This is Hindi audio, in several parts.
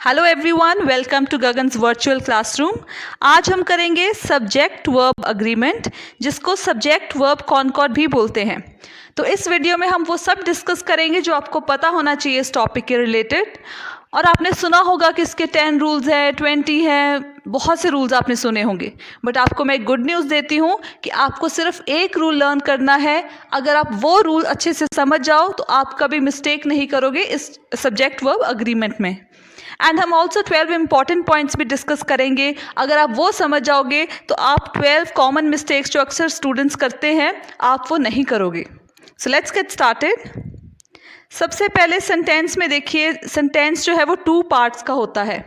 Hello everyone, welcome to Gagan's virtual classroom. आज हम करेंगे सब्जेक्ट वर्ब अग्रीमेंट, जिसको सब्जेक्ट वर्ब कॉनकॉर्ड भी बोलते हैं। तो इस वीडियो में हम वो सब डिस्कस करेंगे जो आपको पता होना चाहिए इस टॉपिक के रिलेटेड। और आपने सुना होगा कि इसके 10 रूल्स हैं, 20 हैं, बहुत से रूल्स आपने सुने होंगे। बट आपको मैं गुड न्यूज़ देती हूँ कि आपको सिर्फ एक रूल लर्न करना है। अगर आप वो रूल अच्छे से समझ जाओ तो आप कभी मिस्टेक नहीं करोगे इस सब्जेक्ट वर्ब अग्रीमेंट में। एंड हम ऑल्सो 12 इंपॉर्टेंट पॉइंट्स भी डिस्कस करेंगे। अगर आप वो समझ जाओगे तो आप 12 कॉमन मिस्टेक्स जो अक्सर स्टूडेंट्स करते हैं आप वो नहीं करोगे। So let's get started. सबसे पहले सेंटेंस में देखिए, सेंटेंस जो है वो 2 पार्ट्स का होता है,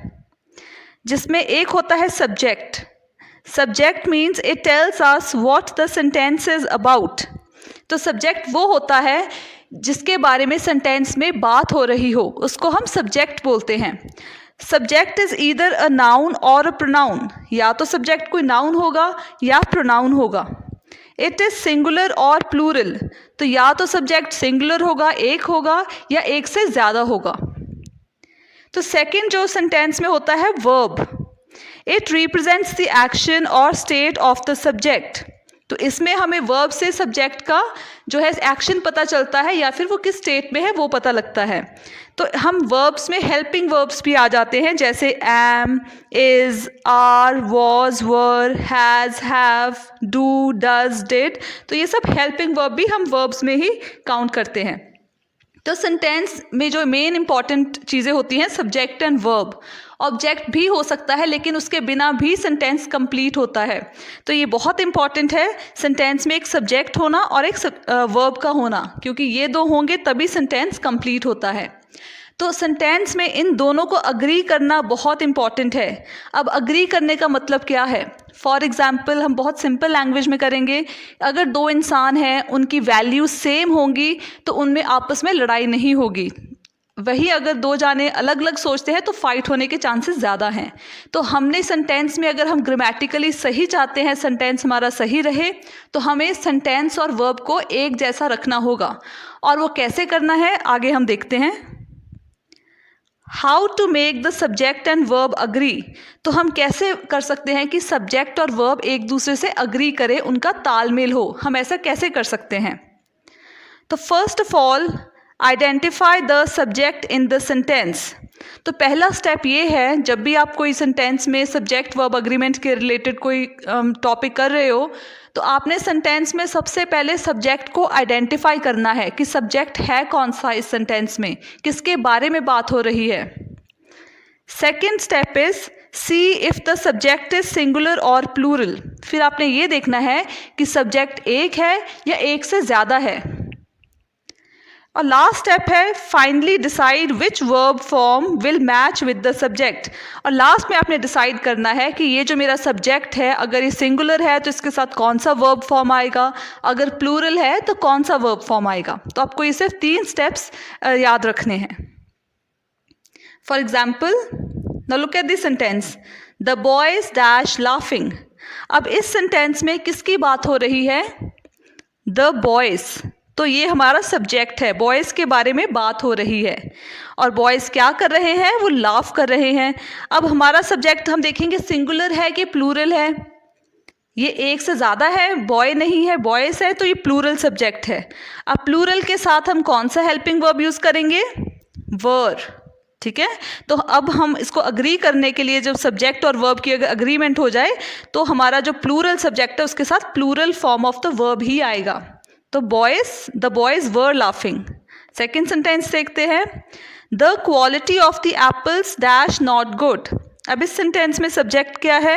जिसमें एक होता है subject. Subject means it tells us what the sentence is about. तो सब्जेक्ट वो होता है जिसके बारे में सेंटेंस में बात हो रही हो, उसको हम सब्जेक्ट बोलते हैं। Subject is either a noun और अ प्रोनाउन। या तो सब्जेक्ट कोई नाउन होगा या प्रोनाउन होगा। इट इज सिंगुलर और प्लूरल। तो या तो सब्जेक्ट सिंगुलर होगा, एक होगा, या एक से ज़्यादा होगा। तो सेकंड जो सेंटेंस में होता है verb, it represents the action और स्टेट ऑफ द सब्जेक्ट। तो इसमें हमें वर्ब से सब्जेक्ट का जो है एक्शन पता चलता है, या फिर वो किस स्टेट में है वो पता लगता है। तो हम वर्ब्स में हेल्पिंग वर्ब्स भी आ जाते हैं, जैसे am, is, are, was, were, has, have, do, does, did. तो ये सब हेल्पिंग वर्ब भी हम वर्ब्स में ही काउंट करते हैं। तो सेंटेंस में जो मेन इंपॉर्टेंट चीज़ें होती हैं सब्जेक्ट एंड वर्ब। ऑब्जेक्ट भी हो सकता है, लेकिन उसके बिना भी सेंटेंस कंप्लीट होता है। तो ये बहुत इंपॉर्टेंट है सेंटेंस में एक सब्जेक्ट होना और एक वर्ब का होना, क्योंकि ये दो होंगे तभी सेंटेंस कंप्लीट होता है। तो सेंटेंस में इन दोनों को अग्री करना बहुत इंपॉर्टेंट है। अब अग्री करने का मतलब क्या है? फॉर एग्जाम्पल हम बहुत सिंपल लैंग्वेज में करेंगे। अगर 2 इंसान हैं, उनकी वैल्यू सेम होंगी तो उनमें आपस में लड़ाई नहीं होगी। वही अगर 2 जाने अलग अलग सोचते हैं तो फाइट होने के चांसेस ज़्यादा हैं। तो हमने सेंटेंस में, अगर हम ग्रामेटिकली सही चाहते हैं, सेंटेंस हमारा सही रहे, तो हमें सेंटेंस और वर्ब को एक जैसा रखना होगा। और वो कैसे करना है आगे हम देखते हैं। How to make the subject and verb agree. तो हम कैसे कर सकते हैं कि सब्जेक्ट और वर्ब एक दूसरे से अग्री करें, उनका तालमेल हो। हम ऐसा कैसे कर सकते हैं? तो first of all, identify the subject in the sentence. तो पहला स्टेप ये है, जब भी आप कोई सेंटेंस में सब्जेक्ट वर्ब अग्रीमेंट के रिलेटेड कोई टॉपिक कर रहे हो, तो आपने सेंटेंस में सबसे पहले सब्जेक्ट को आइडेंटिफाई करना है कि सब्जेक्ट है कौन सा इस सेंटेंस में, किसके बारे में बात हो रही है। Second step is see if the subject is singular और प्लूरल। फिर आपने ये देखना है कि सब्जेक्ट एक है या एक से ज़्यादा है। और लास्ट स्टेप है finally decide which verb form will match with the subject. और लास्ट में आपने डिसाइड करना है कि ये जो मेरा सब्जेक्ट है, अगर ये सिंगुलर है तो इसके साथ कौन सा वर्ब फॉर्म आएगा, अगर प्लूरल है तो कौन सा वर्ब फॉर्म आएगा। तो आपको ये सिर्फ 3 स्टेप्स याद रखने हैं। For example, now look at this sentence, the boys dash laughing. अब इस सेंटेंस में किसकी बात हो रही है? The boys. तो ये हमारा सब्जेक्ट है, बॉयज़ के बारे में बात हो रही है। और बॉयज़ क्या कर रहे हैं? वो लाफ कर रहे हैं। अब हमारा सब्जेक्ट हम देखेंगे सिंगुलर है कि प्लूरल है। ये एक से ज़्यादा है, बॉय नहीं है, बॉयज़ है, तो ये प्लूरल सब्जेक्ट है। अब प्लूरल के साथ हम कौन सा हेल्पिंग वर्ब यूज़ करेंगे? वर। ठीक है। तो अब हम इसको अग्री करने के लिए, जब सब्जेक्ट और वर्ब की अगर अग्रीमेंट हो जाए, तो हमारा जो प्लूरल सब्जेक्ट है उसके साथ plural form of the verb ही आएगा। तो the boys were laughing. Second sentence देखते हैं, the quality of the apples dash not good. अब इस सेंटेंस में सब्जेक्ट क्या है?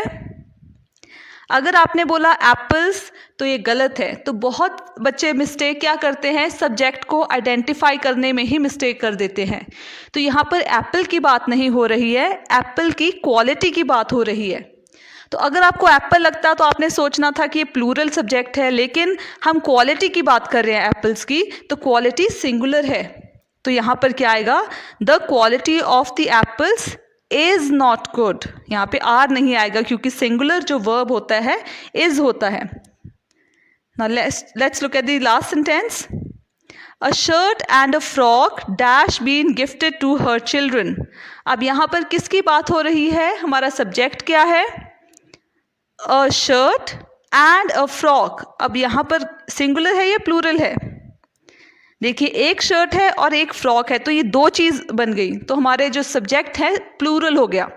अगर आपने बोला एप्पल्स तो ये गलत है। तो बहुत बच्चे मिस्टेक क्या करते हैं? सब्जेक्ट को आइडेंटिफाई करने में ही मिस्टेक कर देते हैं। तो यहाँ पर एप्पल की बात नहीं हो रही है, एप्पल की क्वालिटी की बात हो रही है। तो अगर आपको एप्पल लगता तो आपने सोचना था कि ये प्लूरल सब्जेक्ट है, लेकिन हम क्वालिटी की बात कर रहे हैं एप्पल्स की, तो क्वालिटी सिंगुलर है। तो यहाँ पर क्या आएगा? The quality of the apples is not good. यहाँ पे आर नहीं आएगा, क्योंकि सिंगुलर जो वर्ब होता है इज होता है। Now let's look at the last sentence, a shirt and a frock dash been gifted to her children. अब यहाँ पर किसकी बात हो रही है? हमारा सब्जेक्ट क्या है? अ शर्ट एंड अ फ्रॉक। अब यहाँ पर सिंगुलर है या प्लूरल है? देखिए, एक शर्ट है और एक फ्रॉक है, तो ये दो चीज़ बन गई, तो हमारे जो सब्जेक्ट है प्लूरल हो गया।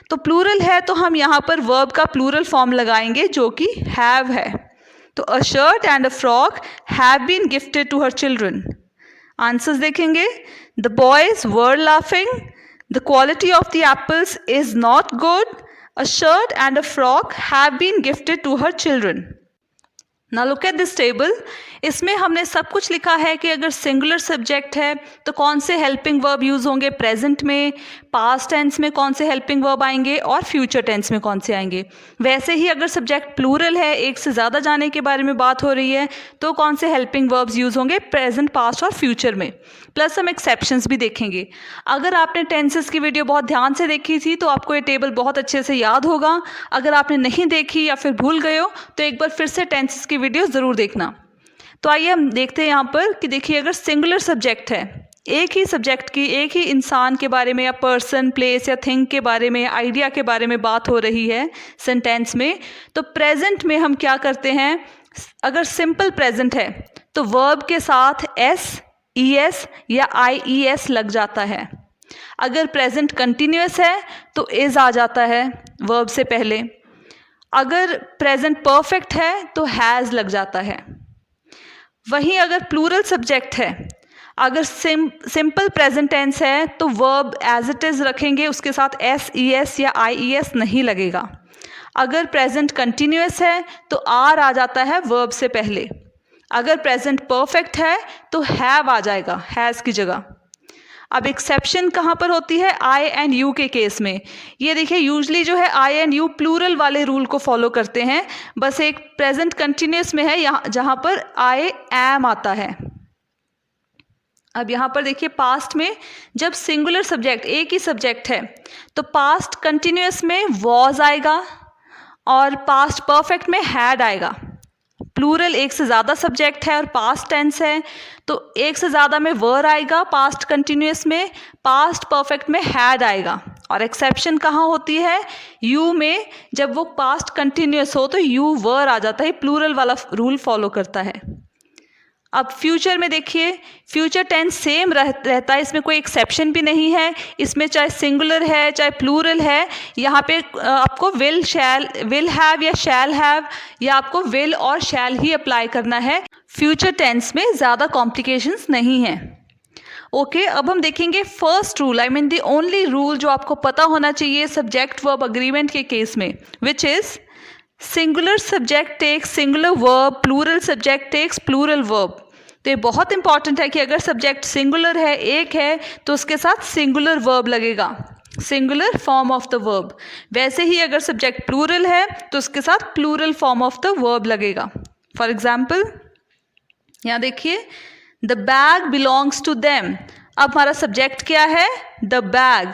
तो प्लूरल है तो हम यहाँ पर वर्ब का प्लूरल फॉर्म लगाएंगे जो कि हैव है। तो a shirt and a frock have been gifted to her children. Answers देखेंगे। The boys were laughing, the quality of the apples is not good, a shirt and a frock have been gifted to her children. Now look at this table. इसमें हमने सब कुछ लिखा है कि अगर सिंगुलर सब्जेक्ट है तो कौन से हेल्पिंग वर्ब यूज़ होंगे प्रेजेंट में, पास्ट टेंस में कौन से हेल्पिंग वर्ब आएंगे और फ्यूचर टेंस में कौन से आएंगे। वैसे ही अगर सब्जेक्ट प्लूरल है, एक से ज़्यादा जाने के बारे में बात हो रही है, तो कौन से हेल्पिंग वर्ब्स यूज़ होंगे प्रेजेंट, पास्ट और फ्यूचर में। प्लस हम एक्सेप्शंस भी देखेंगे। अगर आपने टेंसेस की वीडियो बहुत ध्यान से देखी थी तो आपको ये टेबल बहुत अच्छे से याद होगा। अगर आपने नहीं देखी या फिर भूल गए हो तो एक बार फिर से टेंसेस की वीडियो ज़रूर देखना। तो आइए हम देखते हैं यहाँ पर कि देखिए, अगर सिंगुलर सब्जेक्ट है, एक ही सब्जेक्ट की, एक ही इंसान के बारे में या पर्सन, प्लेस या थिंग के बारे में, आइडिया के बारे में बात हो रही है सेंटेंस में, तो प्रेजेंट में हम क्या करते हैं? अगर सिंपल प्रेजेंट है तो वर्ब के साथ एस, ई एस या आई ई एस लग जाता है। अगर प्रेजेंट कंटिन्यूअस है तो इज आ जाता है वर्ब से पहले। अगर प्रेजेंट परफेक्ट है तो हैज़ लग जाता है। वहीं अगर प्लूरल सब्जेक्ट है, अगर सिंपल प्रेजेंट टेंस है तो वर्ब एज इट इज़ रखेंगे, उसके साथ एस ई एस या आई ई एस नहीं लगेगा। अगर प्रेजेंट कंटिन्यूअस है तो आर आ जाता है वर्ब से पहले। अगर प्रेजेंट परफेक्ट है तो हैव आ जाएगा हैज़ की जगह। अब एक्सेप्शन कहाँ पर होती है? आई एंड यू के केस में। ये देखिए, यूजली जो है आई एंड यू प्लूरल वाले रूल को फॉलो करते हैं, बस एक प्रेजेंट कंटिन्यूअस में है यहाँ जहाँ पर आई एम आता है। अब यहाँ पर देखिए, पास्ट में जब सिंगुलर सब्जेक्ट, एक ही सब्जेक्ट है, तो पास्ट कंटिन्यूअस में वॉज आएगा और पास्ट परफेक्ट में हैड आएगा। प्लूरल एक से ज़्यादा सब्जेक्ट है और पास्ट टेंस है तो एक से ज़्यादा में वर आएगा पास्ट कंटिन्यूअस में, पास्ट परफेक्ट में हैड आएगा। और एक्सेप्शन कहाँ होती है? यू में। जब वो पास्ट कंटिन्यूअस हो तो यू वर आ जाता है, प्लूरल वाला रूल फॉलो करता है। अब फ्यूचर में देखिए, फ्यूचर टेंस सेम रहता है, इसमें कोई एक्सेप्शन भी नहीं है। इसमें चाहे सिंगुलर है चाहे प्लूरल है, यहाँ पे आपको विल हैव या शैल हैव या आपको विल और शैल ही अप्लाई करना है। फ्यूचर टेंस में ज़्यादा कॉम्प्लिकेशंस नहीं हैं। ओके, अब हम देखेंगे first rule, I mean the only rule जो आपको पता होना चाहिए सब्जेक्ट वर्ब अग्रीमेंट के केस में, which is singular subject takes singular verb, plural subject takes plural verb. तो ये बहुत इंपॉर्टेंट है कि अगर सब्जेक्ट सिंगुलर है, एक है, तो उसके साथ सिंगुलर वर्ब लगेगा, singular form of the verb. वैसे ही अगर सब्जेक्ट प्लूरल है तो उसके साथ plural form of the verb लगेगा। फॉर एग्जाम्पल यहाँ देखिए, the bag belongs to them. अब हमारा सब्जेक्ट क्या है? The bag.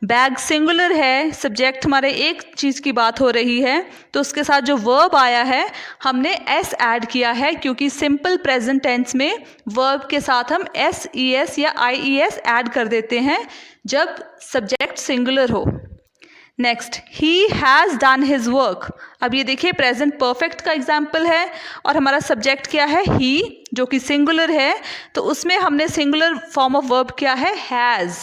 बैग सिंगुलर है, सब्जेक्ट हमारे एक चीज़ की बात हो रही है, तो उसके साथ जो वर्ब आया है हमने एस ऐड किया है, क्योंकि सिंपल प्रेजेंट टेंस में वर्ब के साथ हम एस ई एस या आई ई एस ऐड कर देते हैं जब सब्जेक्ट सिंगुलर हो। Next, he has done his work. अब ये देखिए, प्रेजेंट परफेक्ट का एग्जाम्पल है और हमारा सब्जेक्ट क्या है? ही, जो कि सिंगुलर है, तो उसमें हमने सिंगुलर फॉर्म ऑफ वर्ब क्या है? Has.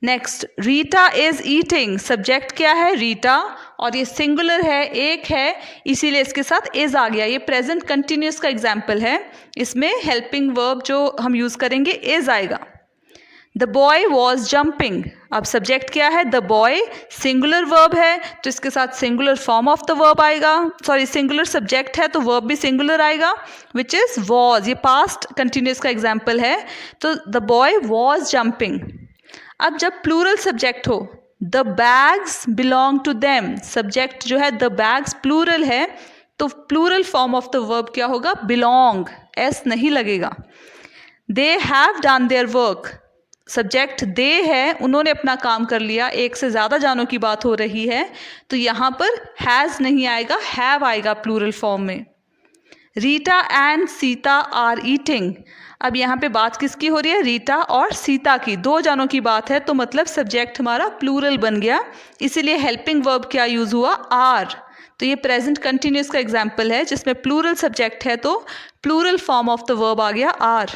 Next, Rita is eating. Subject क्या है? रीटा, और ये सिंगुलर है, एक है, इसीलिए इसके साथ इज आ गया। ये प्रेजेंट कंटिन्यूअस का एग्जाम्पल है, इसमें हेल्पिंग वर्ब जो हम यूज़ करेंगे इज आएगा। The boy was jumping. अब सब्जेक्ट क्या है? द बॉय, सिंगुलर वर्ब है तो इसके साथ singular form of the verb आएगा, सॉरी सिंगुलर सब्जेक्ट है तो वर्ब भी सिंगुलर आएगा, विच इज़ वॉज। ये पास्ट कंटिन्यूअस का एग्जाम्पल है, तो द बॉय वॉज जंपिंग। अब जब प्लूरल सब्जेक्ट हो, the bags belong to them, subject जो है द बैग्स प्लूरल है तो plural form of the verb क्या होगा? बिलोंग, एस नहीं लगेगा। They have done their work. Subject they है, उन्होंने अपना काम कर लिया, एक से ज़्यादा जानों की बात हो रही है तो यहाँ पर हैज़ नहीं आएगा, हैव आएगा प्लूरल फॉर्म में। Rita and Sita are eating. अब यहाँ पे बात किसकी हो रही है? रीटा और सीता की, दो जानों की बात है, तो मतलब सब्जेक्ट हमारा प्लूरल बन गया, इसीलिए हेल्पिंग वर्ब क्या यूज हुआ? आर। तो ये प्रेजेंट कंटिन्यूस का एग्जाम्पल है जिसमें प्लूरल सब्जेक्ट है, तो plural form of the verb आ गया are.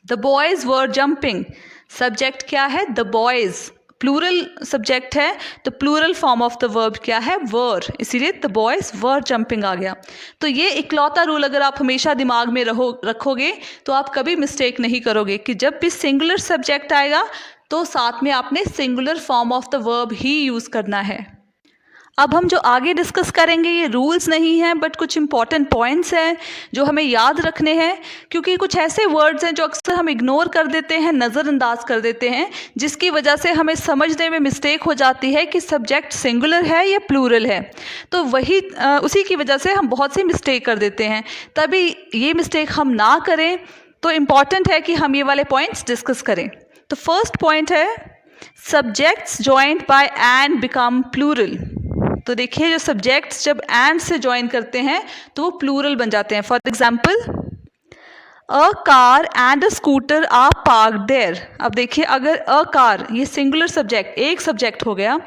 The boys were jumping, subject क्या है? द बॉयज, प्लूरल सब्जेक्ट है तो plural form of the verb क्या है? वर, इसीलिए द बॉयज वर जंपिंग आ गया। तो ये इकलौता रूल अगर आप हमेशा दिमाग में रखोगे तो आप कभी मिस्टेक नहीं करोगे कि जब भी सिंगुलर सब्जेक्ट आएगा तो साथ में आपने singular form of the verb he use करना है। अब हम जो आगे डिस्कस करेंगे ये रूल्स नहीं हैं बट कुछ इंपॉर्टेंट पॉइंट्स हैं जो हमें याद रखने हैं, क्योंकि कुछ ऐसे वर्ड्स हैं जो अक्सर हम इग्नोर कर देते हैं, नज़रअंदाज कर देते हैं, जिसकी वजह से हमें समझने में मिस्टेक हो जाती है कि सब्जेक्ट सिंगुलर है या प्लूरल है। तो वही उसी की वजह से हम बहुत सी मिस्टेक कर देते हैं। तभी ये मिस्टेक हम ना करें तो इम्पॉर्टेंट है कि हम ये वाले पॉइंट्स डिस्कस करें। तो फर्स्ट पॉइंट है subjects joined by and become plural. तो देखिए जो सब्जेक्ट्स जब एंड से ज्वाइन करते हैं तो वो प्लूरल बन जाते हैं। For example a car and a scooter are parked there. अब देखिए अगर अ कार ये सिंगुलर सब्जेक्ट, एक सब्जेक्ट हो गया।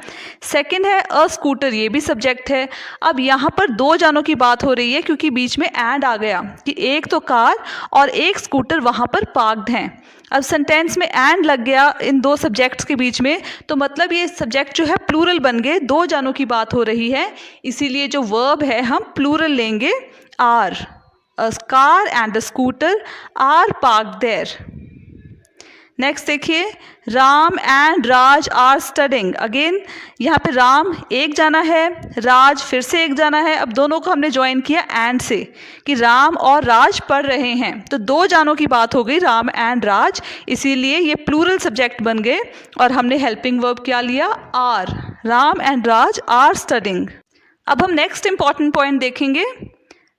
सेकंड है अ स्कूटर, ये भी सब्जेक्ट है। अब यहाँ पर दो जानों की बात हो रही है क्योंकि बीच में एंड आ गया कि एक तो कार और एक स्कूटर वहाँ पर पार्क्ड हैं। अब सेंटेंस में एंड लग गया इन दो सब्जेक्ट्स के बीच में, तो मतलब ये सब्जेक्ट जो है प्लूरल बन गए, दो जानों की बात हो रही है, इसीलिए जो वर्ब है हम प्लूरल लेंगे are. A car and a scooter are parked there. Next देखिए Ram and Raj are studying. Again यहाँ पे राम एक जाना है, राज फिर से एक जाना है। अब दोनों को हमने ज्वाइन किया एंड से कि राम और राज पढ़ रहे हैं, तो दो जानों की बात हो गई राम एंड राज, इसीलिए ये प्लूरल सब्जेक्ट बन गए और हमने हेल्पिंग वर्ब क्या लिया? Are. Ram and Raj are studying. अब हम नेक्स्ट इंपॉर्टेंट पॉइंट देखेंगे।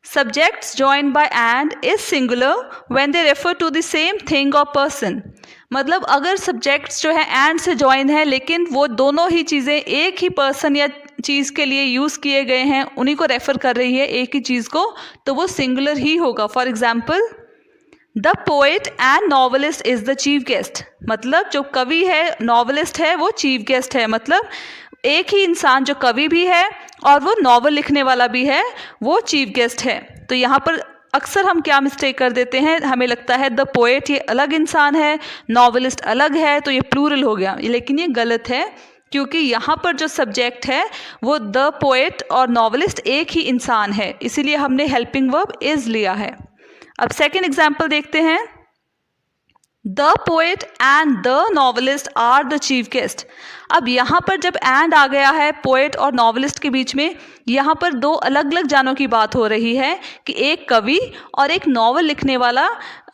Subjects joined by and is singular when they refer to the same thing or person। मतलब अगर सब्जेक्ट्स जो है एंड से ज्वाइन है लेकिन वो दोनों ही चीज़ें एक ही पर्सन या चीज़ के लिए यूज़ किए गए हैं, उन्हीं को रेफर कर रही है एक ही चीज़ को, तो वो सिंगुलर ही होगा। For example the poet and novelist is the chief guest. मतलब जो कवि है, नॉवलिस्ट है, वो चीफ गेस्ट है। मतलब एक ही इंसान जो कवि भी है और वो नॉवल लिखने वाला भी है, वो चीफ गेस्ट है। तो यहाँ पर अक्सर हम क्या मिस्टेक कर देते हैं, हमें लगता है द पोएट ये अलग इंसान है, नॉवलिस्ट अलग है, तो ये प्लूरल हो गया, लेकिन ये गलत है क्योंकि यहाँ पर जो सब्जेक्ट है वो द पोएट और नॉवलिस्ट एक ही इंसान है, इसीलिए हमने हेल्पिंग वर्ब इज लिया है। अब सेकेंड एग्जाम्पल देखते हैं। The poet and the novelist are the chief guest. अब यहाँ पर जब एंड आ गया है पोएट और नॉवलिस्ट के बीच में, यहाँ पर दो अलग अलग जानों की बात हो रही है कि एक कवि और एक नॉवल लिखने वाला,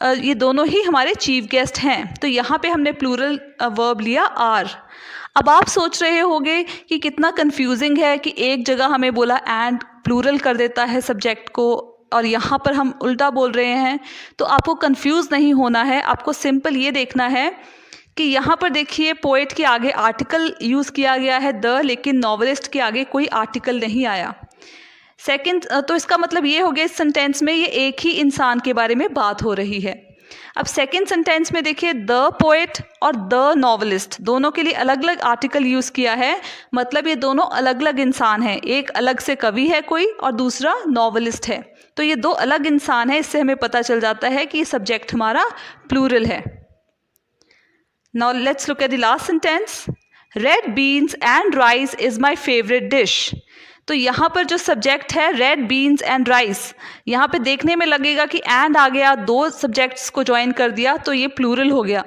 ये दोनों ही हमारे चीफ गेस्ट हैं, तो यहाँ पे हमने प्लूरल वर्ब लिया आर। अब आप सोच रहे होंगे कि कितना कंफ्यूजिंग है कि एक जगह हमें बोला एंड प्लूरल कर देता है सब्जेक्ट को और यहाँ पर हम उल्टा बोल रहे हैं। तो आपको कंफ्यूज नहीं होना है, आपको सिंपल ये देखना है कि यहाँ पर देखिए पोएट के आगे आर्टिकल यूज़ किया गया है द, लेकिन नॉवलिस्ट के आगे कोई आर्टिकल नहीं आया। सेकंड, तो इसका मतलब ये हो गया इस सेंटेंस में ये एक ही इंसान के बारे में बात हो रही है। अब सेकंड सेंटेंस में देखिए द पोएट और द नॉवलिस्ट दोनों के लिए अलग अलग आर्टिकल यूज़ किया है, मतलब ये दोनों अलग अलग इंसान हैं, एक अलग से कवि है कोई और दूसरा नॉवलिस्ट है, तो ये दो अलग इंसान है। इससे हमें पता चल जाता है कि सब्जेक्ट हमारा प्लूरल है। Now let's look at the last sentence. Red beans and rice is my favourite dish. तो यहाँ पर जो सब्जेक्ट है रेड बीन्स एंड राइस, यहाँ पे देखने में लगेगा कि एंड आ गया, दो सब्जेक्ट्स को ज्वाइन कर दिया तो ये प्लूरल हो गया,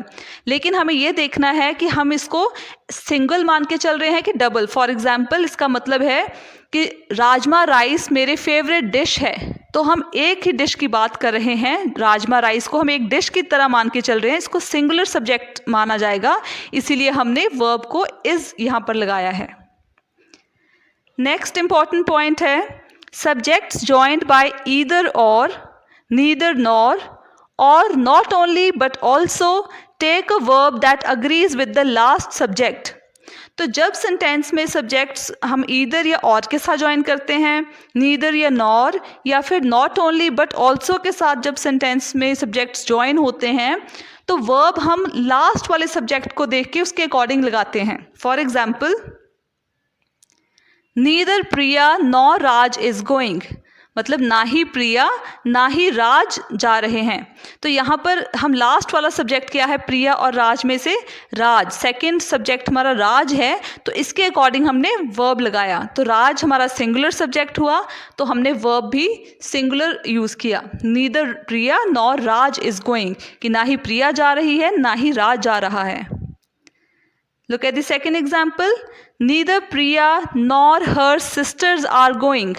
लेकिन हमें ये देखना है कि हम इसको सिंगल मान के चल रहे हैं कि डबल। फॉर एग्जाम्पल इसका मतलब है कि राजमा राइस मेरे फेवरेट डिश है, तो हम एक ही डिश की बात कर रहे हैं, राजमा राइस को हम एक डिश की तरह मान के चल रहे हैं, इसको सिंगुलर सब्जेक्ट माना जाएगा, इसीलिए हमने वर्ब को इज यहाँ पर लगाया है। नेक्स्ट इंपॉर्टेंट पॉइंट है subjects joined by either or, neither nor, or not only but also take a verb that agrees with the last subject. तो जब सेंटेंस में सब्जेक्ट्स हम ईदर या और के साथ ज्वाइन करते हैं, नीदर या नॉर, या फिर नॉट ओनली बट ऑल्सो के साथ जब सेंटेंस में सब्जेक्ट्स ज्वाइन होते हैं, तो वर्ब हम लास्ट वाले सब्जेक्ट को देख के उसके अकॉर्डिंग लगाते हैं. For example, neither Priya nor Raj is going, मतलब ना ही प्रिया ना ही राज जा रहे हैं. तो यहाँ पर हम लास्ट वाला सब्जेक्ट क्या है, प्रिया और राज में से राज, सेकंड सब्जेक्ट हमारा राज है, तो इसके अकॉर्डिंग हमने वर्ब लगाया. तो राज हमारा सिंगुलर सब्जेक्ट हुआ, तो हमने वर्ब भी सिंगुलर यूज़ किया. Neither Priya nor Raj is going, कि ना ही प्रिया जा रही है ना ही राज जा रहा है. Look at the second example. Neither Priya nor her sisters are going.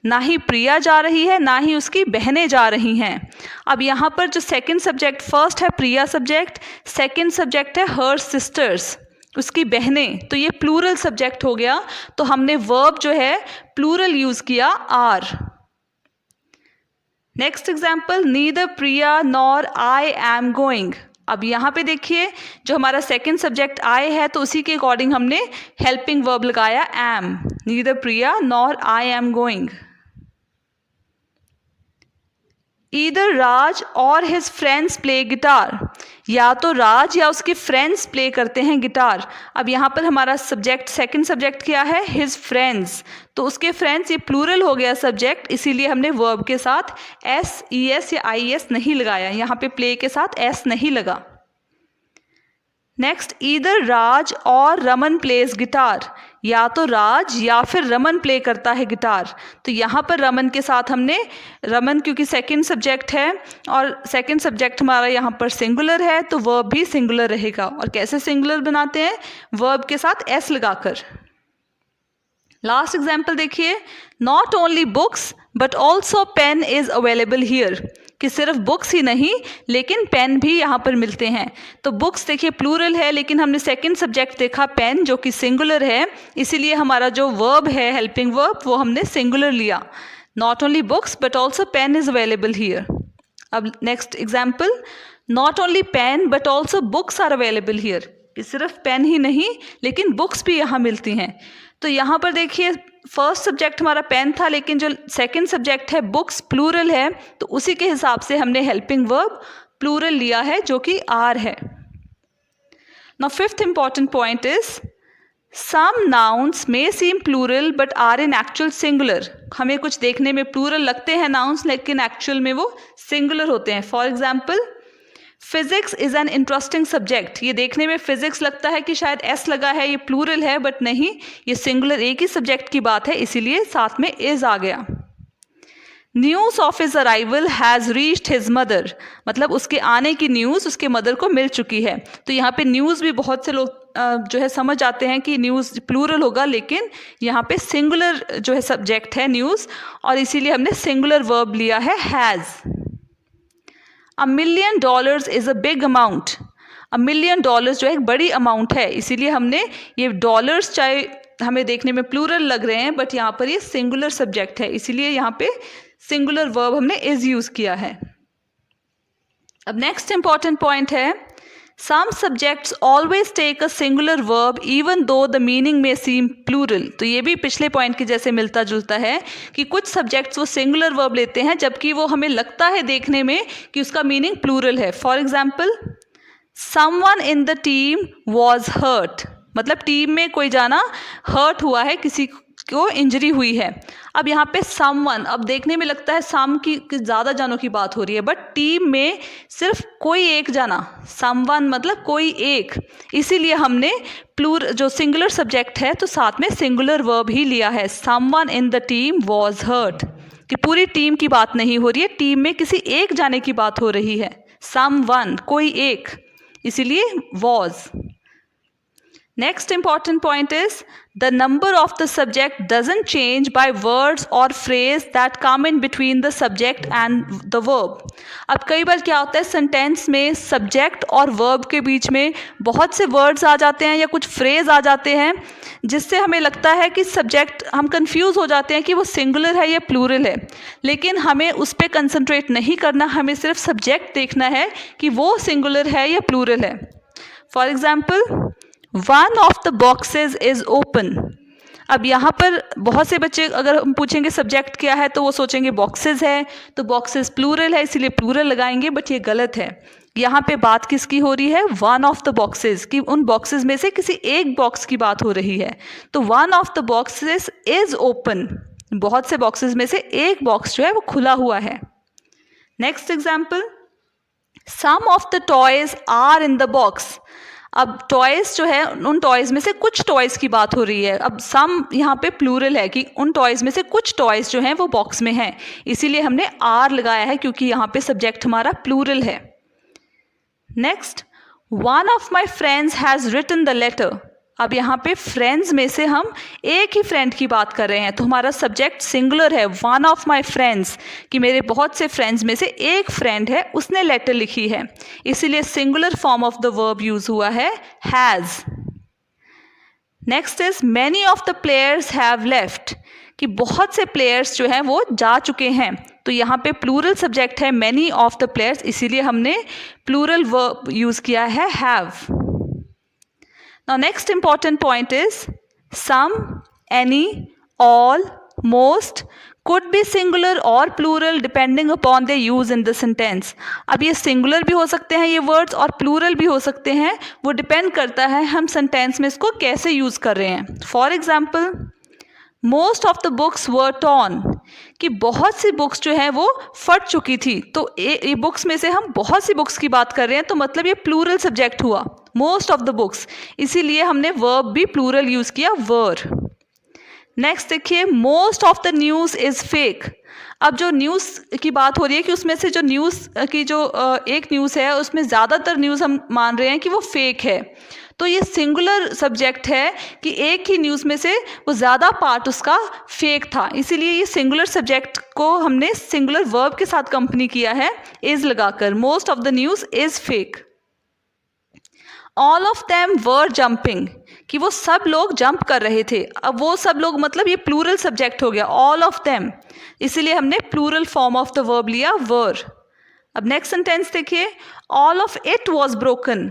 ना ही प्रिया जा रही है ना ही उसकी बहनें जा रही हैं. अब यहाँ पर जो सेकंड सब्जेक्ट, फर्स्ट है प्रिया सब्जेक्ट, सेकंड सब्जेक्ट है her sisters, उसकी बहनें, तो ये प्लूरल सब्जेक्ट हो गया. तो हमने वर्ब जो है प्लूरल यूज़ किया, are. Next example, neither Priya nor I am going. अब यहाँ पे देखिए जो हमारा सेकंड सब्जेक्ट आई है, तो उसी के अकॉर्डिंग हमने हेल्पिंग वर्ब लगाया am. Neither Priya nor I am going. Either Raj or his friends play guitar, या तो राज या उसके फ्रेंड्स प्ले करते हैं गिटार. अब यहाँ पर हमारा सब्जेक्ट, सेकंड सब्जेक्ट क्या है, हिज फ्रेंड्स, तो उसके फ्रेंड्स ये प्लूरल हो गया सब्जेक्ट, इसीलिए हमने वर्ब के साथ एस, ई एस या आई एस नहीं लगाया. यहाँ पे प्ले के साथ एस नहीं लगा. नेक्स्ट, ईदर राज और रमन प्लेज गिटार, या तो राज या फिर रमन प्ले करता है गिटार. तो यहाँ पर रमन के साथ हमने, रमन क्योंकि सेकंड सब्जेक्ट है और सेकंड सब्जेक्ट हमारा यहाँ पर सिंगुलर है, तो वर्ब भी सिंगुलर रहेगा. और कैसे सिंगुलर बनाते हैं, वर्ब के साथ एस लगाकर. लास्ट एग्जाम्पल देखिए, not only books but also pen is available here, कि सिर्फ बुक्स ही नहीं लेकिन पेन भी यहाँ पर मिलते हैं. तो बुक्स देखिए प्लूरल है, लेकिन हमने सेकंड सब्जेक्ट देखा पेन जो कि सिंगुलर है, इसीलिए हमारा जो वर्ब है हेल्पिंग वर्ब वो हमने सिंगुलर लिया. Not only books but also pen is available here. अब next example, not only pen but also books are available here, कि सिर्फ पेन ही नहीं लेकिन बुक्स भी यहाँ मिलती हैं. तो यहाँ पर देखिए फर्स्ट सब्जेक्ट हमारा पेन था, लेकिन जो सेकंड सब्जेक्ट है बुक्स प्लूरल है, तो उसी के हिसाब से हमने हेल्पिंग वर्ब प्लूरल लिया है जो कि आर है. Now fifth important point is, some nouns may seem plural but are in actual singular. हमें कुछ देखने में प्लूरल लगते हैं नाउन्स, लेकिन एक्चुअल में वो सिंगुलर होते हैं. For example, physics is an interesting subject. ये देखने में फिजिक्स लगता है कि शायद एस लगा है, ये प्लूरल है, बट नहीं, ये सिंगुलर एक ही सब्जेक्ट की बात है, इसीलिए साथ में इज आ गया. News of his arrival has reached his mother, मतलब उसके आने की न्यूज़ उसके मदर को मिल चुकी है. तो यहाँ पे न्यूज़ भी बहुत से लोग जो है समझ आते हैं कि न्यूज़ प्लूरल होगा, लेकिन यहाँ पे सिंगुलर जो है सब्जेक्ट है न्यूज़, और इसीलिए हमने सिंगुलर वर्ब लिया है has. $1 million is a big amount. $1 million जो है एक बड़ी अमाउंट है, इसीलिए हमने ये डॉलर्स चाहे हमें देखने में प्लूरल लग रहे हैं, बट यहाँ पर ये सिंगुलर सब्जेक्ट है, इसीलिए यहाँ पे सिंगुलर वर्ब हमने इज यूज़ किया है. अब नेक्स्ट इंपॉर्टेंट पॉइंट है, some subjects always take a singular verb even though the meaning में सीम प्लूरल. तो ये भी पिछले पॉइंट के जैसे मिलता जुलता है कि कुछ सब्जेक्ट्स वो सिंगुलर वर्ब लेते हैं जबकि वो हमें लगता है देखने में कि उसका मीनिंग प्लूरल है. For example, someone in the team was hurt, मतलब टीम में कोई जाना हर्ट हुआ है, किसी को इंजरी हुई है. अब यहाँ पे समवन, अब देखने में लगता है सम की ज़्यादा जानों की बात हो रही है, बट टीम में सिर्फ कोई एक जाना, समवन मतलब कोई एक, इसीलिए हमने जो सिंगुलर सब्जेक्ट है तो साथ में सिंगुलर वर्ब ही लिया है. Someone in the team was hurt, कि पूरी टीम की बात नहीं हो रही है, टीम में किसी एक जाने की बात हो रही है. समवन कोई एक, इसीलिए was. Next important point is, the number of the subject doesn't change by words or phrase that come in between the subject and the verb. अब कई बार क्या होता है सेंटेंस में सब्जेक्ट और वर्ब के बीच में बहुत से वर्ड्स आ जाते हैं या कुछ फ्रेज आ जाते हैं जिससे हमें लगता है कि सब्जेक्ट, हम कंफ्यूज हो जाते हैं कि वो सिंगुलर है या प्लूरल है, लेकिन हमें उस पर कंसंट्रेट नहीं करना, हमें सिर्फ सब्जेक्ट देखना है कि वो सिंगुलर है या प्लूरल है. For example, one of the boxes is open. अब यहाँ पर बहुत से बच्चे अगर हम पूछेंगे सब्जेक्ट क्या है तो वो सोचेंगे बॉक्सेस है, तो बॉक्सेस प्लूरल है इसीलिए प्लूरल लगाएंगे, बट ये गलत है। यहाँ पे बात किसकी हो रही है? वन ऑफ द बॉक्सेस की, उन बॉक्सेस में से किसी एक बॉक्स की बात हो रही है। तो one of the boxes is open, बहुत से बॉक्सेस में से एक बॉक्स जो है वो खुला हुआ है। Next example, some of the toys are in the box. अब टॉयज जो है उन टॉयज में से कुछ टॉयज की बात हो रही है। अब सम यहाँ पे प्लूरल है कि उन टॉयज में से कुछ टॉयज जो हैं वो बॉक्स में हैं, इसीलिए हमने आर लगाया है क्योंकि यहाँ पे सब्जेक्ट हमारा प्लूरल है। Next, one of my friends has written the letter. अब यहाँ पे फ्रेंड्स में से हम एक ही फ्रेंड की बात कर रहे हैं, तो हमारा सब्जेक्ट सिंगुलर है, वन ऑफ माई फ्रेंड्स, कि मेरे बहुत से फ्रेंड्स में से एक फ्रेंड है उसने लेटर लिखी है, इसीलिए singular form of the verb use हुआ है has. Next is many of the players have left, कि बहुत से प्लेयर्स जो हैं वो जा चुके हैं, तो यहाँ पे प्लूरल सब्जेक्ट है मैनी ऑफ द प्लेयर्स, इसीलिए हमने प्लूरल वर्ब यूज किया है have. Now next important point is some, any, all, most could be singular or plural depending upon their use in the sentence. अब ये singular भी हो सकते हैं ये words और plural भी हो सकते हैं, वो depend करता है हम sentence में इसको कैसे use कर रहे हैं। For example, most of the books were torn, कि बहुत सी बुक्स जो है वो फट चुकी थी, तो ये बुक्स में से हम बहुत सी बुक्स की बात कर रहे हैं, तो मतलब ये प्लूरल सब्जेक्ट हुआ मोस्ट ऑफ द बुक्स, इसीलिए हमने वर्ब भी प्लूरल यूज किया वर। नेक्स्ट देखिए, most of the news is fake. अब जो न्यूज़ की बात हो रही है कि उसमें से जो न्यूज़ की जो एक न्यूज़ है उसमें ज़्यादातर न्यूज़ हम मान रहे हैं कि वो फेक है, तो ये सिंगुलर सब्जेक्ट है कि एक ही न्यूज़ में से वो ज़्यादा पार्ट उसका फेक था, इसीलिए ये सिंगुलर सब्जेक्ट को हमने सिंगुलर वर्ब के साथ कंपनी किया है इज़ लगाकर, most of the news is fake. All of them were jumping, कि वो सब लोग जंप कर रहे थे, अब वो सब लोग मतलब ये प्लूरल सब्जेक्ट हो गया ऑल ऑफ देम, इसीलिए हमने plural form of the verb लिया वर। अब नेक्स्ट सेंटेंस देखिए, all of it was broken.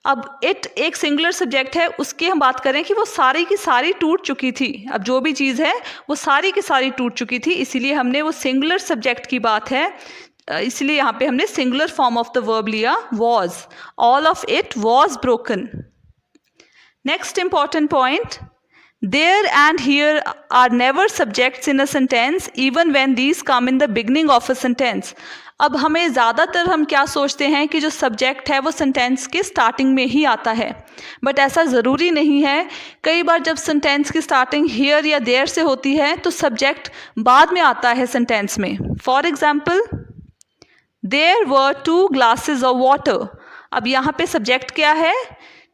अब इट एक सिंगुलर सब्जेक्ट है, उसकी हम बात करें कि वो सारी की सारी टूट चुकी थी, अब जो भी चीज़ है वो सारी की सारी टूट चुकी थी, इसीलिए हमने वो सिंगुलर सब्जेक्ट की बात है, इसलिए यहाँ पे हमने singular form of the verb लिया was, all of it was broken. Next important point, there and here are never subjects in a sentence even when these come in the beginning of a sentence. अब हमें ज़्यादातर हम क्या सोचते हैं कि जो सब्जेक्ट है वो सेंटेंस के स्टार्टिंग में ही आता है, बट ऐसा ज़रूरी नहीं है। कई बार जब सेंटेंस की स्टार्टिंग हियर या देयर से होती है तो सब्जेक्ट बाद में आता है सेंटेंस में। For example, there were 2 glasses of water. अब यहाँ पे सब्जेक्ट क्या है?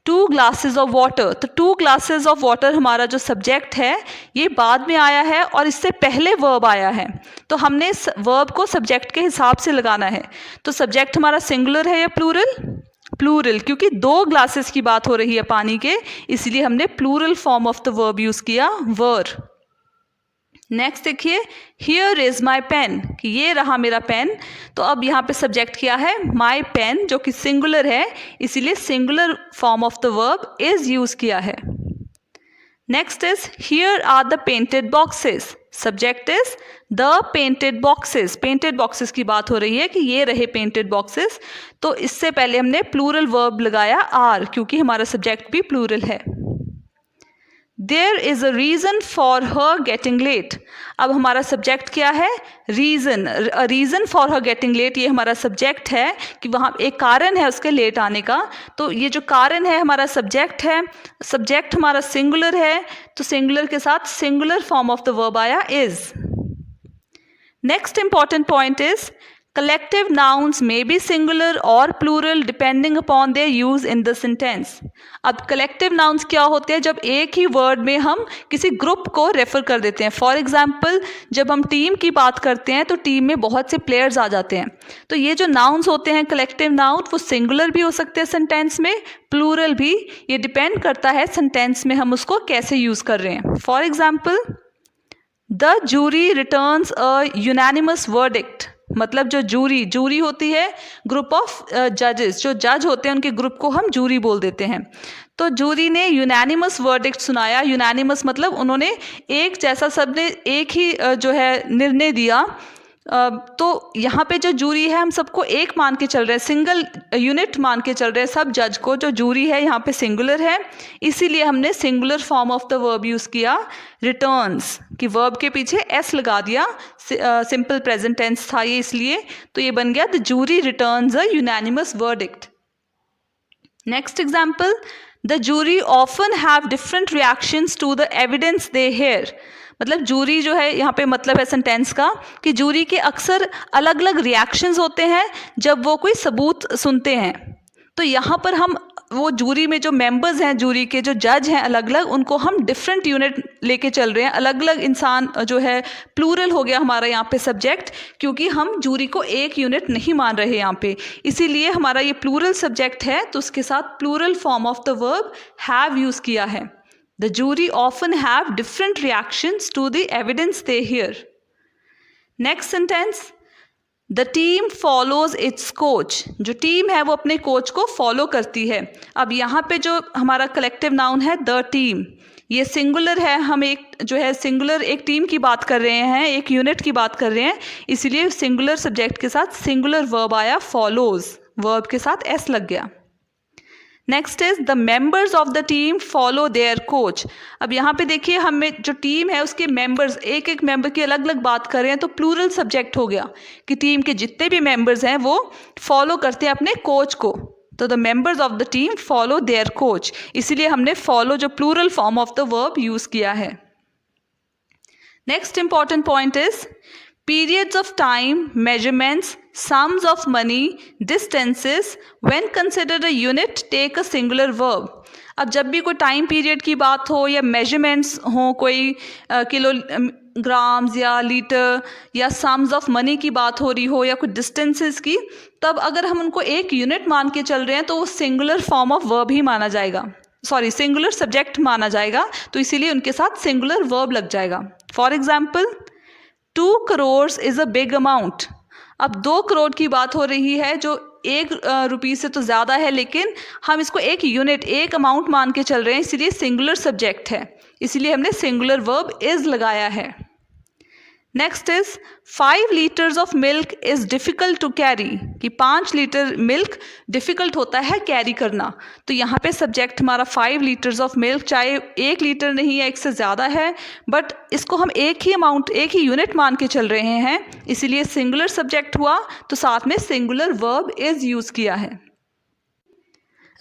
2 glasses ऑफ वाटर, तो 2 glasses ऑफ वाटर हमारा जो सब्जेक्ट है ये बाद में आया है और इससे पहले वर्ब आया है, तो हमने वर्ब को सब्जेक्ट के हिसाब से लगाना है। तो सब्जेक्ट हमारा सिंगुलर है या प्लूरल? प्लूरल, क्योंकि 2 ग्लासेस की बात हो रही है पानी के, इसलिए हमने plural form of the verb use किया वर। नेक्स्ट देखिए, हियर इज़ माई पेन, कि ये रहा मेरा पेन, तो अब यहाँ पे सब्जेक्ट क्या है? माई पेन, जो कि सिंगुलर है, इसीलिए singular form of the verb is use किया है। Next is here are the painted boxes, subject is the painted boxes, painted boxes की बात हो रही है कि ये रहे पेंटेड बॉक्सेस, तो इससे पहले हमने प्लूरल वर्ब लगाया आर, क्योंकि हमारा सब्जेक्ट भी प्लूरल है। There is a reason for her getting late, अब हमारा सब्जेक्ट क्या है? Reason, reason for her getting late, ये हमारा सब्जेक्ट है कि वहाँ एक कारण है उसके लेट आने का, तो ये जो कारण है हमारा सब्जेक्ट है, सब्जेक्ट हमारा सिंगुलर है, तो सिंगुलर के साथ singular form of the verb आया is. Next important point is collective nouns may be singular or plural depending upon their use in the sentence. अब collective nouns क्या होते हैं? जब एक ही word में हम किसी ग्रुप को रेफर कर देते हैं। फॉर एग्जाम्पल, जब हम टीम की बात करते हैं तो टीम में बहुत से प्लेयर्स आ जाते हैं, तो ये जो nouns होते हैं collective noun, वो सिंगुलर भी हो सकते हैं सेंटेंस में, प्लूरल भी, ये डिपेंड करता है सेंटेंस में हम उसको कैसे यूज़ कर रहे हैं। For example, the jury returns a unanimous verdict, मतलब जो जूरी होती है ग्रुप ऑफ जजेस, जो जज होते हैं उनके ग्रुप को हम जूरी बोल देते हैं, तो जूरी ने यूनानिमस वर्डिक्ट सुनाया। यूनानिमस मतलब उन्होंने एक जैसा, सबने एक ही जो है निर्णय दिया। तो यहाँ पे जो जूरी है हम सबको एक मान के चल रहे हैं, सिंगल यूनिट मान के चल रहे हैं सब जज को। जो जूरी है यहाँ पे सिंगुलर है, इसीलिए हमने singular form of the verb use किया। रिटर्न्स कि वर्ब के पीछे एस लगा दिया, सिंपल प्रेजेंट टेंस था ये इसलिए, तो ये बन गया the jury returns a unanimous verdict. Next example, the jury often have different reactions to the evidence they hear. मतलब जूरी जो है यहाँ पे मतलब है सेंटेंस का कि जूरी के अक्सर अलग अलग रिएक्शंस होते हैं जब वो कोई सबूत सुनते हैं। तो यहाँ पर हम वो जूरी में जो मेंबर्स हैं, जूरी के जो जज हैं अलग अलग, उनको हम डिफरेंट यूनिट लेके चल रहे हैं। अलग अलग इंसान जो है, प्लूरल हो गया हमारा यहाँ पे सब्जेक्ट, क्योंकि हम जूरी को एक यूनिट नहीं मान रहे यहाँ पे, इसीलिए हमारा ये प्लूरल सब्जेक्ट है, तो उसके साथ plural form of the verb have use किया है। The jury often have different reactions to the evidence they hear. Next sentence, the team follows its coach. जो टीम है वो अपने कोच को फॉलो करती है। अब यहाँ पे जो हमारा कलेक्टिव नाउन है द टीम, ये सिंगुलर है। हम एक जो है सिंगुलर एक टीम की बात कर रहे हैं, एक यूनिट की बात कर रहे हैं, इसीलिए सिंगुलर सब्जेक्ट के साथ सिंगुलर वर्ब आया फॉलोज, वर्ब के साथ एस लग गया। Next is the members of the team follow their coach. अब यहाँ पे देखिए हमें जो टीम है उसके मेंबर्स, एक एक मेंबर की अलग अलग बात कर रहे हैं, तो प्लूरल सब्जेक्ट हो गया कि टीम के जितने भी मेंबर्स हैं वो फॉलो करते हैं अपने कोच को। तो the members of the team follow their coach, इसीलिए हमने फॉलो जो plural form of the verb use किया है। Next important point is periods of time, measurements, sums of money, distances, when considered a unit, take a singular verb. अब जब भी कोई टाइम पीरियड की बात हो या मेजरमेंट्स हो, कोई किलोग्राम्स या लीटर या सम्स ऑफ मनी की बात हो रही हो या कुछ डिस्टेंसेस की, तब अगर हम उनको एक यूनिट मान के चल रहे हैं तो वो सिंगुलर फॉर्म ऑफ वर्ब ही माना जाएगा, सॉरी सिंगुलर सब्जेक्ट माना जाएगा, तो इसीलिए उनके साथ सिंगुलर वर्ब लग जाएगा। For example, 2 crores is a big amount. अब 2 करोड़ की बात हो रही है जो 1 रुपये से तो ज़्यादा है, लेकिन हम इसको एक यूनिट, एक अमाउंट मान के चल रहे हैं, इसीलिए सिंगुलर सब्जेक्ट है, इसीलिए हमने सिंगुलर वर्ब इज़ लगाया है। Next is 5 litres of milk is difficult to carry, कि 5 लीटर मिल्क डिफ़िकल्ट होता है कैरी करना। तो यहाँ पे सब्जेक्ट हमारा 5 लीटर्स ऑफ मिल्क, चाहे 1 लीटर नहीं है, 1 से ज़्यादा है, बट इसको हम एक ही अमाउंट, एक ही यूनिट मान के चल रहे हैं, इसीलिए सिंगुलर सब्जेक्ट हुआ, तो साथ में सिंगुलर वर्ब इज़ यूज़ किया है।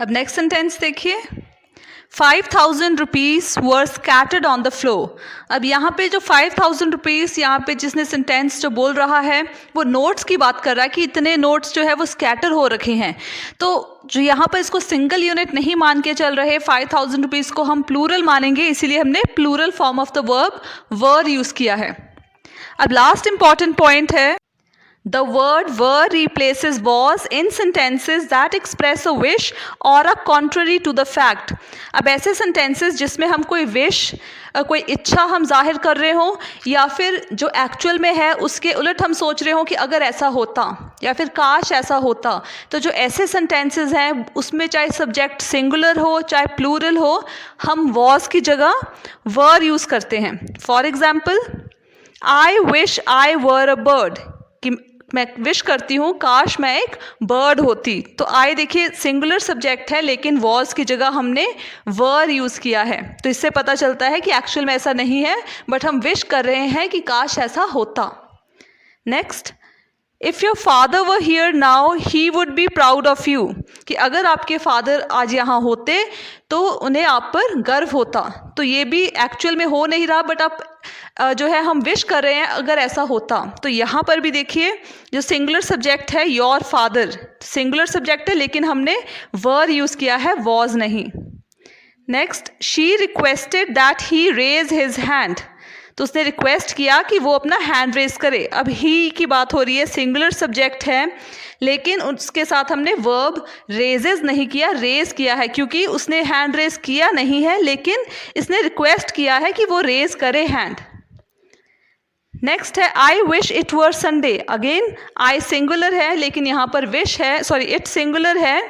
अब नेक्स्ट सेंटेंस देखिए, 5,000 rupees were scattered on the floor. अब यहाँ पे जो 5,000 रुपीज़, यहाँ पे जिसने सेंटेंस जो बोल रहा है वो नोट्स की बात कर रहा है कि इतने नोट्स जो है वो स्कैटर हो रखे हैं। तो जो यहाँ पर इसको सिंगल यूनिट नहीं मान के चल रहे, 5,000 रुपीज़ को हम प्लूरल मानेंगे, इसीलिए हमने plural form of the verb were use किया है। अब लास्ट इंपॉर्टेंट पॉइंट है, the word were replaces was in sentences that express a wish or a contrary to the fact. अब ऐसे sentences जिसमें हम कोई wish, कोई इच्छा हम जाहिर कर रहे हों, या फिर जो एक्चुअल में है उसके उलट हम सोच रहे हों कि अगर ऐसा होता या फिर काश ऐसा होता, तो जो ऐसे sentences हैं उसमें चाहे सब्जेक्ट सिंगुलर हो चाहे प्लूरल हो, हम was की जगह were यूज़ करते हैं। For example, I wish I were a bird, कि मैं विश करती हूँ काश मैं एक बर्ड होती। तो आई देखिए सिंगुलर सब्जेक्ट है, लेकिन वॉज की जगह हमने वर यूज़ किया है, तो इससे पता चलता है कि एक्चुअल में ऐसा नहीं है, बट हम विश कर रहे हैं कि काश ऐसा होता। Next, if your father were here now he would be proud of you, कि अगर आपके फादर आज यहाँ होते तो उन्हें आप पर गर्व होता। तो ये भी एक्चुअल में हो नहीं रहा, बट आप जो है हम विश कर रहे हैं अगर ऐसा होता। तो यहाँ पर भी देखिए जो सिंगुलर सब्जेक्ट है योर फादर, सिंगुलर सब्जेक्ट है, लेकिन हमने वर यूज़ किया है, वॉज नहीं। Next, she requested that he raise his hand, तो उसने रिक्वेस्ट किया कि वो अपना हैंड रेज करे। अब ही की बात हो रही है, सिंगुलर सब्जेक्ट है, लेकिन उसके साथ हमने वर्ब रेजेस नहीं किया, रेज किया है, क्योंकि उसने हैंड रेज किया नहीं है, लेकिन इसने रिक्वेस्ट किया है कि वो रेज करे हैंड। नेक्स्ट है I wish it were Sunday, again I singular है, लेकिन यहाँ पर विश है, सॉरी इट सिंगुलर है,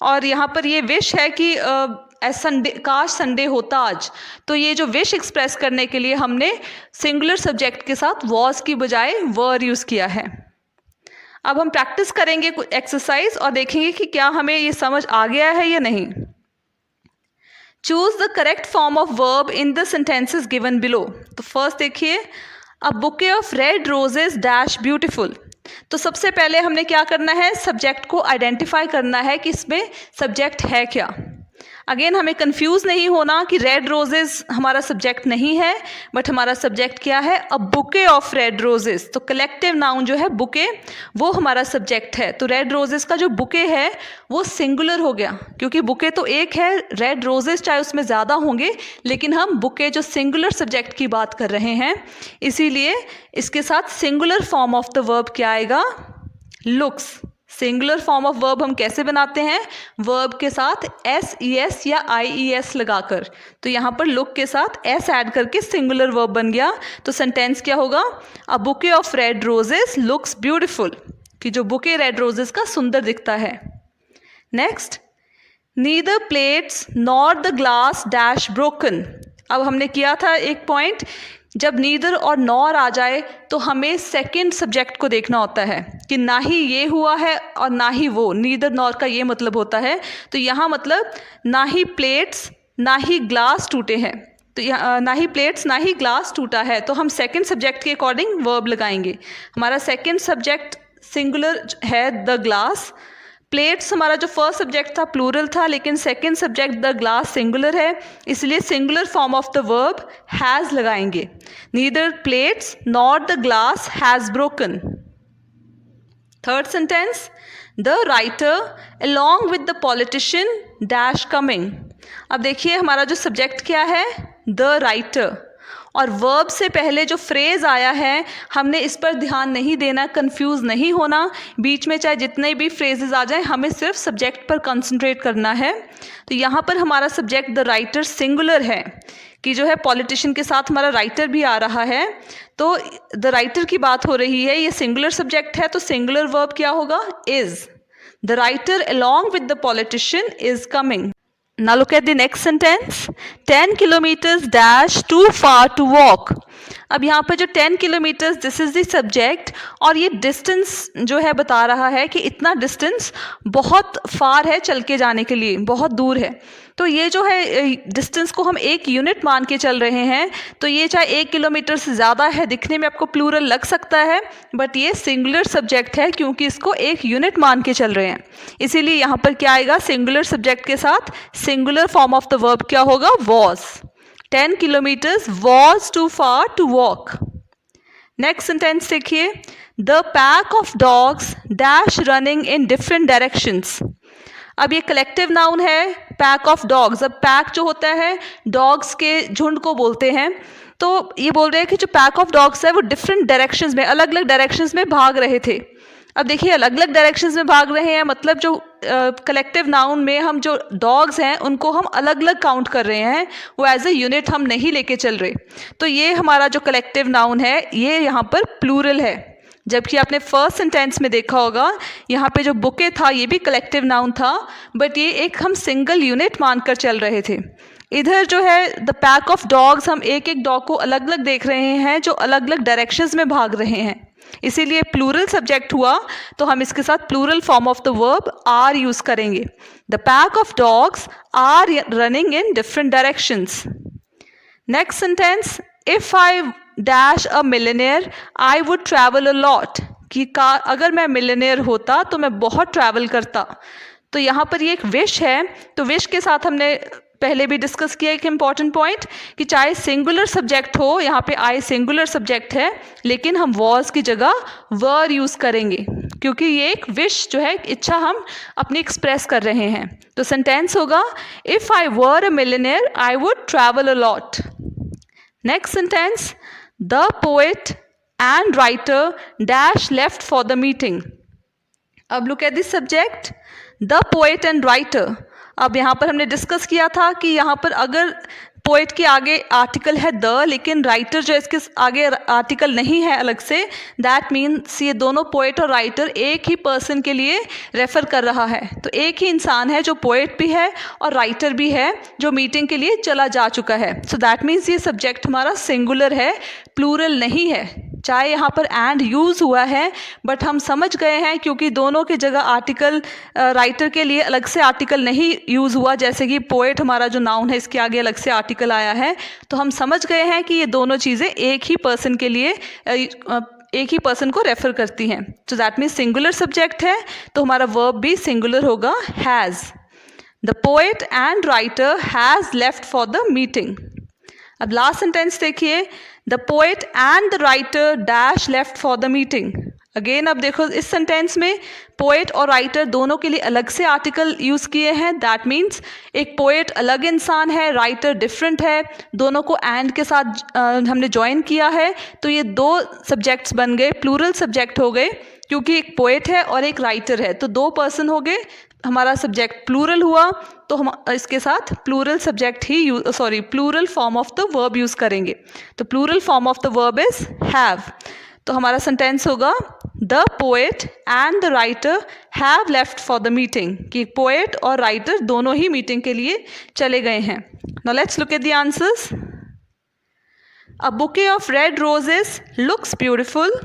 और यहाँ पर ये विश है कि संडे, काश संडे होता आज। तो ये जो विश एक्सप्रेस करने के लिए हमने सिंगुलर सब्जेक्ट के साथ वॉज की बजाय वर यूज़ किया है। अब हम प्रैक्टिस करेंगे कुछ एक्सरसाइज और देखेंगे कि क्या हमें ये समझ आ गया है या नहीं। Choose the correct form of verb in the sentences given below. तो फर्स्ट देखिए, अ bouquet of red roses dash beautiful. तो सबसे पहले हमने क्या करना है, सब्जेक्ट को आइडेंटिफाई करना है कि इसमें सब्जेक्ट है क्या। अगेन हमें कंफ्यूज नहीं होना कि रेड रोजेस हमारा सब्जेक्ट नहीं है, बट हमारा सब्जेक्ट क्या है, अ बुके ऑफ रेड रोजेस। तो कलेक्टिव नाउन जो है बुके, वो हमारा सब्जेक्ट है। तो रेड रोजेस का जो बुके है वो सिंगुलर हो गया, क्योंकि बुके तो एक है, रेड रोजेस चाहे उसमें ज़्यादा होंगे, लेकिन हम बुके जो सिंगुलर सब्जेक्ट की बात कर रहे हैं, इसीलिए इसके साथ singular form of the verb क्या आएगा, looks. Singular form of verb हम कैसे बनाते हैं, वर्ब के साथ SES या IES लगाकर। तो यहाँ पर लुक के साथ S ऐड करके सिंगुलर वर्ब बन गया। तो सेंटेंस क्या होगा, अ bouquet of red roses looks beautiful, कि जो बुके रेड रोजेस का सुंदर दिखता है। Next, neither plates nor the glass dash broken. अब हमने किया था एक पॉइंट, जब नीदर और नॉर आ जाए तो हमें सेकंड सब्जेक्ट को देखना होता है कि ना ही ये हुआ है और ना ही वो। नीदर नॉर का ये मतलब होता है, तो यहाँ मतलब ना ही प्लेट्स ना ही ग्लास टूटे हैं। तो यहाँ ना ही प्लेट्स ना ही ग्लास टूटा है, तो हम सेकंड सब्जेक्ट के अकॉर्डिंग वर्ब लगाएंगे। हमारा सेकंड सब्जेक्ट सिंगुलर है द ग्लास, प्लेट्स हमारा जो फर्स्ट सब्जेक्ट था प्लूरल था, लेकिन second subject the glass singular है, इसलिए singular form of the verb has लगाएंगे। Neither plates nor the glass has broken. Third sentence, the writer along with the politician dash coming. अब देखिए हमारा जो सब्जेक्ट क्या है, द राइटर, और वर्ब से पहले जो फ्रेज़ आया है हमने इस पर ध्यान नहीं देना, कंफ्यूज नहीं होना। बीच में चाहे जितने भी फ्रेजेस आ जाएं, हमें सिर्फ सब्जेक्ट पर कंसंट्रेट करना है। तो यहाँ पर हमारा सब्जेक्ट द राइटर सिंगुलर है, कि जो है पॉलिटिशियन के साथ हमारा राइटर भी आ रहा है, तो द राइटर की बात हो रही है, ये सिंगुलर सब्जेक्ट है, तो सिंगुलर वर्ब क्या होगा, is. The writer along with the politician is coming. Now look at the next sentence. 10 kilometers dash too far to walk. अब यहाँ पर जो 10 kilometres, this is the subject, और ये डिस्टेंस जो है बता रहा है कि इतना डिस्टेंस बहुत फार है चल के जाने के लिए, बहुत दूर है। तो ये जो है डिस्टेंस को हम एक यूनिट मान के चल रहे हैं, तो ये चाहे 1 किलोमीटर से ज़्यादा है, दिखने में आपको प्लूरल लग सकता है, बट ये सिंगुलर सब्जेक्ट है क्योंकि इसको एक यूनिट मान के चल रहे हैं। इसीलिए यहाँ पर क्या आएगा, सिंगुलर सब्जेक्ट के साथ singular form of the verb क्या होगा, was. 10 kilometres was too far to walk. Next sentence देखिए, the pack of dogs dash running in different directions. अब ये कलेक्टिव नाउन है, पैक ऑफ डॉग्स। अब पैक जो होता है डॉग्स के झुंड को बोलते हैं, तो ये बोल रहे हैं कि जो पैक ऑफ डॉग्स है वो डिफरेंट डायरेक्शंस में, अलग अलग डायरेक्शंस में भाग रहे थे। अब देखिए अलग अलग डायरेक्शंस में भाग रहे हैं, मतलब जो कलेक्टिव नाउन में हम जो डॉग्स हैं उनको हम अलग अलग काउंट कर रहे हैं, वो एज ए यूनिट हम नहीं लेके चल रहे। तो ये हमारा जो कलेक्टिव नाउन है ये यहाँ पर प्लूरल है, जबकि आपने फर्स्ट सेंटेंस में देखा होगा यहाँ पे जो बुके था ये भी कलेक्टिव नाउन था, बट ये एक हम सिंगल यूनिट मानकर चल रहे थे। इधर जो है द पैक ऑफ डॉग्स, हम एक एक डॉग को अलग अलग देख रहे हैं जो अलग अलग डायरेक्शंस में भाग रहे हैं, इसीलिए प्लूरल सब्जेक्ट हुआ, तो हम इसके साथ plural form of the verb are use करेंगे। The pack of dogs are running in different directions. Next sentence, if I dash a millionaire I would travel a lot, कि अगर मैं मिलियनेयर होता तो मैं बहुत ट्रैवल करता। तो यहाँ पर ये एक विश है, तो विश के साथ हमने पहले भी डिस्कस किया एक इम्पॉर्टेंट पॉइंट कि चाहे सिंगुलर सब्जेक्ट हो, यहाँ पे आई सिंगुलर सब्जेक्ट है, लेकिन हम वॉज की जगह वर यूज़ करेंगे क्योंकि ये एक विश जो है, इच्छा हम अपनी एक्सप्रेस कर रहे हैं। तो सेंटेंस होगा, if I were a millionaire I would travel a lot. Next sentence, the poet and writer dash left for the meeting. अब look at this subject, the poet and writer. अब यहाँ पर हमने डिस्कस किया था कि यहाँ पर अगर पोएट के आगे आर्टिकल है द, लेकिन राइटर जो है इसके आगे आर्टिकल नहीं है अलग से। दैट मीन्स ये दोनों पोएट और राइटर एक ही पर्सन के लिए रेफ़र कर रहा है। तो एक ही इंसान है जो पोएट भी है और राइटर भी है, जो मीटिंग के लिए चला जा चुका है। सो दैट मीन्स ये सब्जेक्ट हमारा सिंगुलर है, प्लूरल नहीं है। चाहे यहाँ पर एंड यूज़ हुआ है, बट हम समझ गए हैं क्योंकि दोनों की जगह आर्टिकल, राइटर के लिए अलग से आर्टिकल नहीं यूज़ हुआ, जैसे कि पोएट हमारा जो नाउन है इसके आगे अलग से आर्टिकल आया है, तो हम समझ गए हैं कि ये दोनों चीज़ें एक ही पर्सन के लिए, एक ही पर्सन को रेफ़र करती हैं। तो दैट मीन्स सिंगुलर सब्जेक्ट है, तो हमारा वर्ब भी सिंगुलर होगा, has. The poet and writer has left for the meeting. अब लास्ट सेंटेंस देखिए, the poet and the writer dash left for the meeting. Again अब देखो इस सेंटेंस में पोएट और राइटर दोनों के लिए अलग से आर्टिकल यूज़ किए हैं। दैट मीन्स एक पोएट अलग इंसान है, राइटर डिफरेंट है, दोनों को एंड के साथ हमने ज्वाइन किया है, तो ये दो सब्जेक्ट्स बन गए, प्लूरल सब्जेक्ट हो गए, क्योंकि एक पोएट है और एक राइटर है, तो दो पर्सन हो गए, हमारा सब्जेक्ट प्लूरल हुआ, तो हम इसके साथ प्लूरल सब्जेक्ट ही plural form of the verb use करेंगे। तो plural form of the verb is have. तो हमारा सेंटेंस होगा the poet and the writer have left for the meeting, कि पोएट और राइटर दोनों ही मीटिंग के लिए चले गए हैं। Now let's look at the answers. A bouquet of red roses looks beautiful,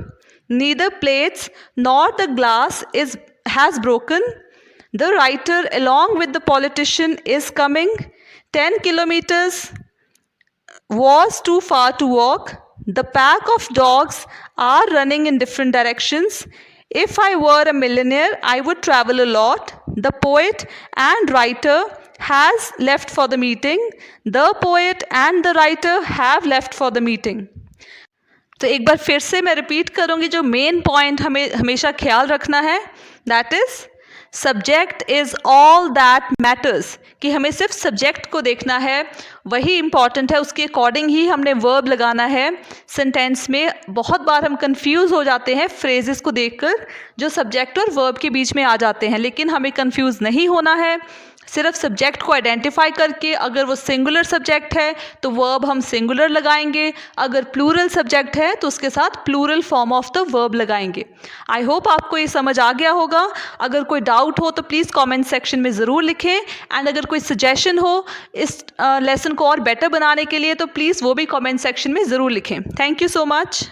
neither plates nor the glass has broken, the writer along with the politician is coming, 10 kilometers was too far to walk, the pack of dogs are running in different directions, if I were a millionaire I would travel a lot, the poet and writer has left for the meeting, the poet and the writer have left for the meeting। तो एक बार फिर से मैं रिपीट करूँगी, जो मेन पॉइंट हमें हमेशा ख्याल रखना है, that is subject is all that matters, कि हमें सिर्फ सब्जेक्ट को देखना है, वही इम्पॉर्टेंट है, उसके अकॉर्डिंग ही हमने वर्ब लगाना है सेंटेंस में। बहुत बार हम कंफ्यूज हो जाते हैं फ्रेजेस को देखकर जो सब्जेक्ट और वर्ब के बीच में आ जाते हैं, लेकिन हमें कंफ्यूज नहीं होना है। सिर्फ सब्जेक्ट को आइडेंटिफाई करके, अगर वो सिंगुलर सब्जेक्ट है तो वर्ब हम सिंगुलर लगाएंगे, अगर प्लूरल सब्जेक्ट है तो उसके साथ plural form of the verb लगाएंगे। आई होप आपको ये समझ आ गया होगा। अगर कोई डाउट हो तो प्लीज़ कमेंट सेक्शन में ज़रूर लिखें, एंड अगर कोई सजेशन हो इस लेसन को और बेटर बनाने के लिए तो प्लीज़ वो भी कमेंट सेक्शन में ज़रूर लिखें। Thank you so much.